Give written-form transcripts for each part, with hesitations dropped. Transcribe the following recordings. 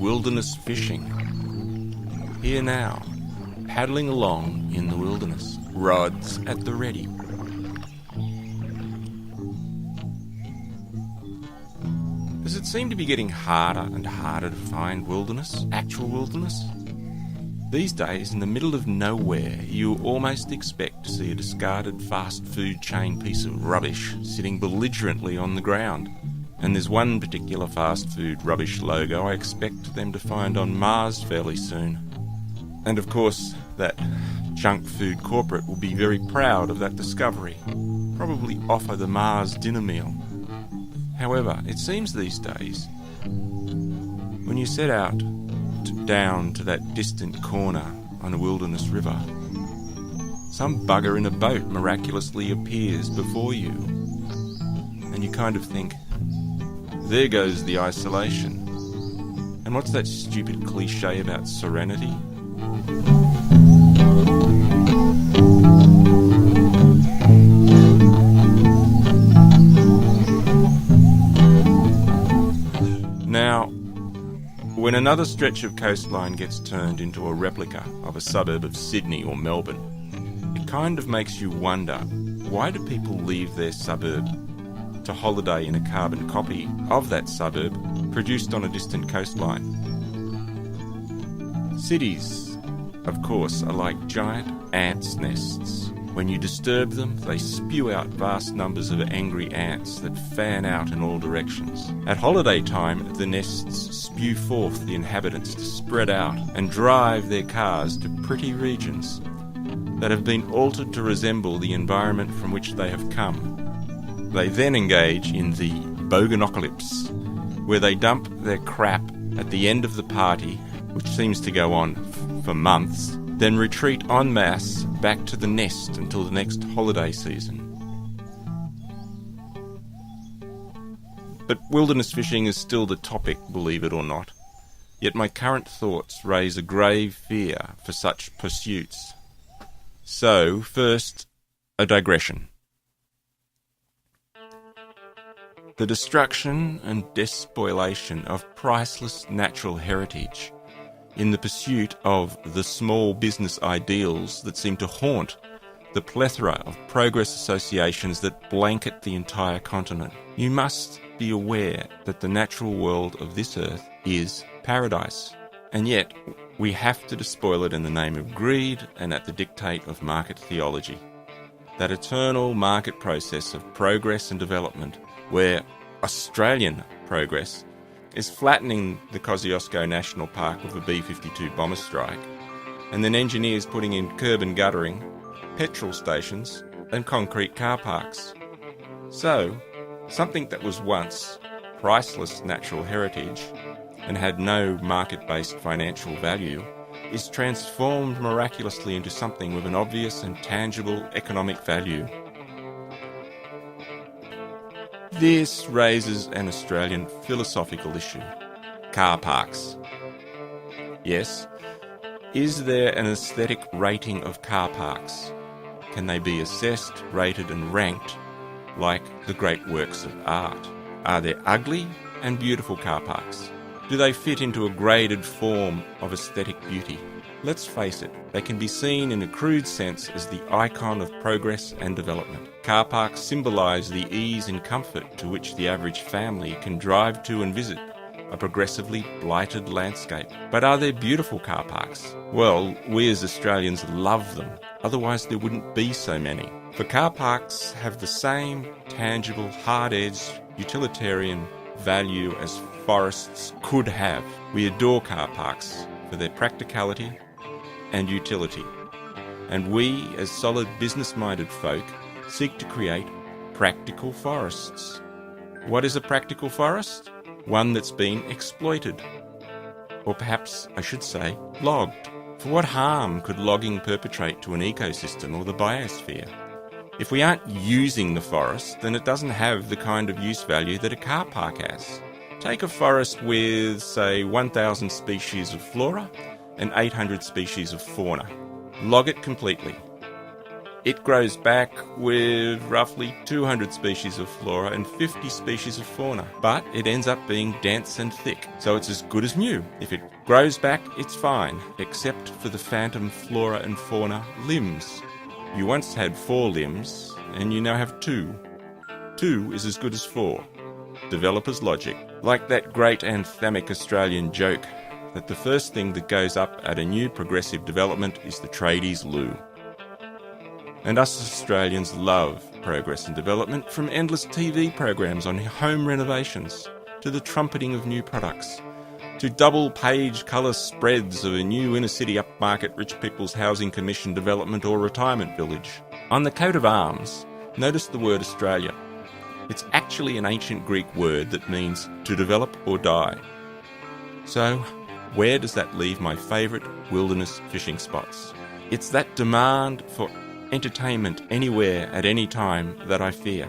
wilderness fishing. Here now, paddling along in the wilderness, rods at the ready. Does it seem to be getting harder and harder to find wilderness, actual wilderness? These days, in the middle of nowhere, you almost expect to see a discarded fast food chain piece of rubbish sitting belligerently on the ground. And there's one particular fast food rubbish logo I expect them to find on Mars fairly soon. And of course, that junk food corporate will be very proud of that discovery. Probably offer the Mars dinner meal. However, it seems these days, when you set out down to that distant corner on a wilderness river, some bugger in a boat miraculously appears before you. And you kind of think, there goes the isolation. And what's that stupid cliche about serenity? Now, when another stretch of coastline gets turned into a replica of a suburb of Sydney or Melbourne, it kind of makes you wonder, why do people leave their suburb to holiday in a carbon copy of that suburb produced on a distant coastline? Cities, of course, are like giant ants' nests. When you disturb them, they spew out vast numbers of angry ants that fan out in all directions. At holiday time, the nests spew forth the inhabitants to spread out and drive their cars to pretty regions that have been altered to resemble the environment from which they have come. They then engage in the boganocalypse, where they dump their crap at the end of the party, which seems to go on for months, then retreat en masse back to the nest until the next holiday season. But wilderness fishing is still the topic, believe it or not. Yet my current thoughts raise a grave fear for such pursuits. So, first, a digression. The destruction and despoilation of priceless natural heritage in the pursuit of the small business ideals that seem to haunt the plethora of progress associations that blanket the entire continent. You must be aware that the natural world of this earth is paradise, and yet we have to despoil it in the name of greed and at the dictate of market theology. That eternal market process of progress and development, where Australian progress is flattening the Kosciuszko National Park with a B-52 bomber strike, and then engineers putting in curb and guttering, petrol stations, and concrete car parks. So, something that was once priceless natural heritage and had no market-based financial value is transformed miraculously into something with an obvious and tangible economic value. This raises an Australian philosophical issue. Car parks. Yes, is there an aesthetic rating of car parks? Can they be assessed, rated and ranked like the great works of art? Are there ugly and beautiful car parks? Do they fit into a graded form of aesthetic beauty? Let's face it, they can be seen in a crude sense as the icon of progress and development. Car parks symbolise the ease and comfort to which the average family can drive to and visit a progressively blighted landscape. But are there beautiful car parks? Well, we as Australians love them, otherwise there wouldn't be so many. For car parks have the same tangible, hard-edged, utilitarian value as forests could have. We adore car parks for their practicality and utility. And we, as solid business-minded folk, seek to create practical forests. What is a practical forest? One that's been exploited. Or perhaps I should say, logged. For what harm could logging perpetrate to an ecosystem or the biosphere? If we aren't using the forest, then it doesn't have the kind of use value that a car park has. Take a forest with, say, 1,000 species of flora and 800 species of fauna. Log it completely. It grows back with roughly 200 species of flora and 50 species of fauna, but it ends up being dense and thick, so it's as good as new. If it grows back, it's fine, except for the phantom flora and fauna limbs. You once had 4 limbs, and you now have 2. 2 is as good as 4. Developer's logic. Like that great anthemic Australian joke that the first thing that goes up at a new progressive development is the tradies' loo. And us Australians love progress and development, from endless TV programs on home renovations, to the trumpeting of new products, to double-page colour spreads of a new inner-city upmarket rich people's housing commission development or retirement village. On the coat of arms, notice the word Australia. It's actually an ancient Greek word that means to develop or die. So, where does that leave my favourite wilderness fishing spots? It's that demand for entertainment anywhere at any time that I fear,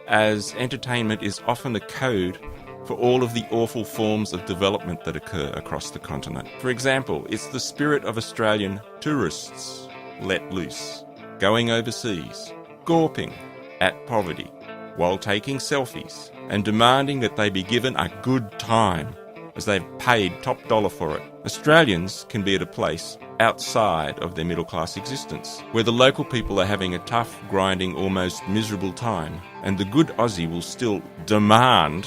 as entertainment is often a code for all of the awful forms of development that occur across the continent. For example, it's the spirit of Australian tourists let loose, going overseas, gawping at poverty, while taking selfies and demanding that they be given a good time, as they've paid top dollar for it. Australians can be at a place outside of their middle-class existence, where the local people are having a tough, grinding, almost miserable time, and the good Aussie will still demand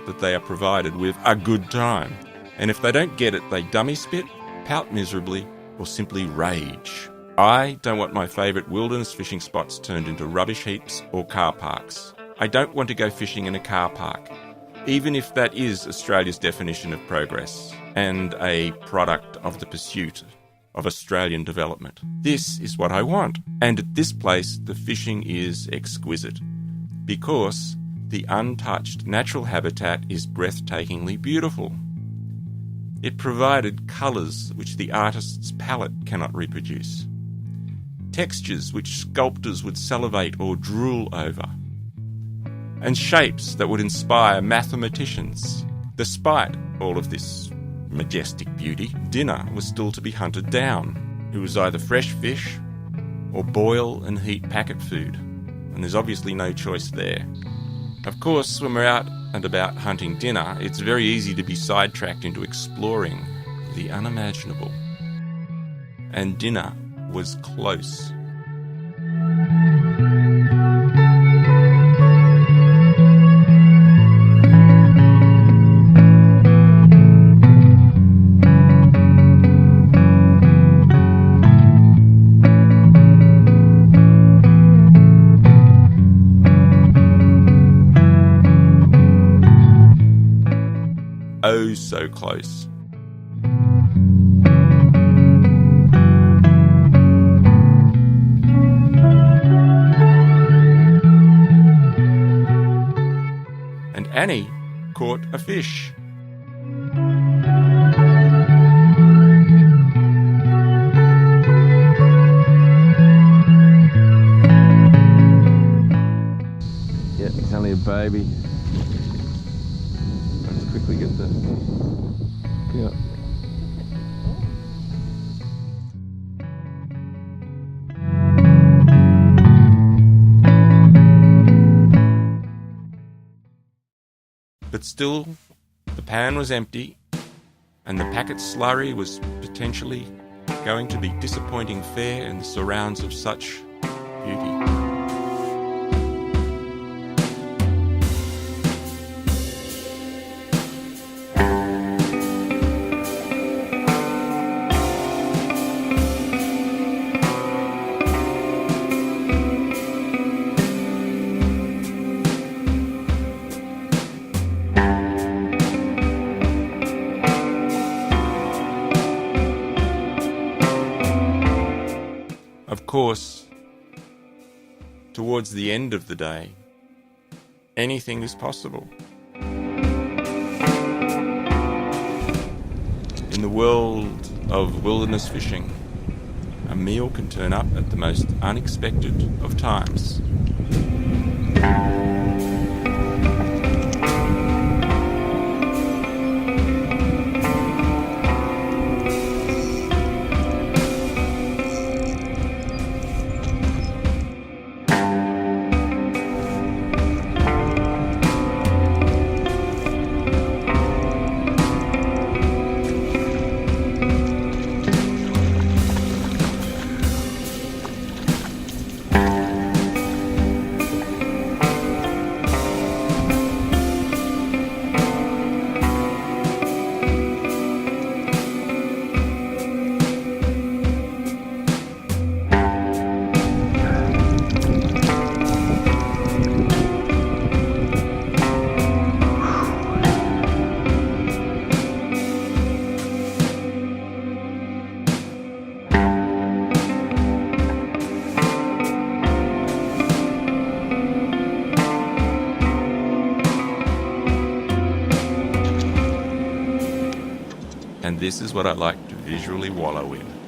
that they are provided with a good time. And if they don't get it, they dummy spit, pout miserably, or simply rage. I don't want my favourite wilderness fishing spots turned into rubbish heaps or car parks. I don't want to go fishing in a car park, even if that is Australia's definition of progress and a product of the pursuit of Australian development. This is what I want. And at this place, the fishing is exquisite, because the untouched natural habitat is breathtakingly beautiful. It provided colours which the artist's palette cannot reproduce, textures which sculptors would salivate or drool over, and shapes that would inspire mathematicians. Despite all of this majestic beauty, dinner was still to be hunted down. It was either fresh fish or boil and heat packet food, and there's obviously no choice there. Of course, when we're out and about hunting dinner, it's very easy to be sidetracked into exploring the unimaginable. And dinner was close. Oh, so close. And Annie caught a fish. Yeah, it's only a baby. Let's quickly get the... Yeah. But still, the pan was empty, and the packet slurry was potentially going to be disappointing fare in the surrounds of such beauty. Of course, towards the end of the day, anything is possible. In the world of wilderness fishing, a meal can turn up at the most unexpected of times. This is what I like to visually wallow in.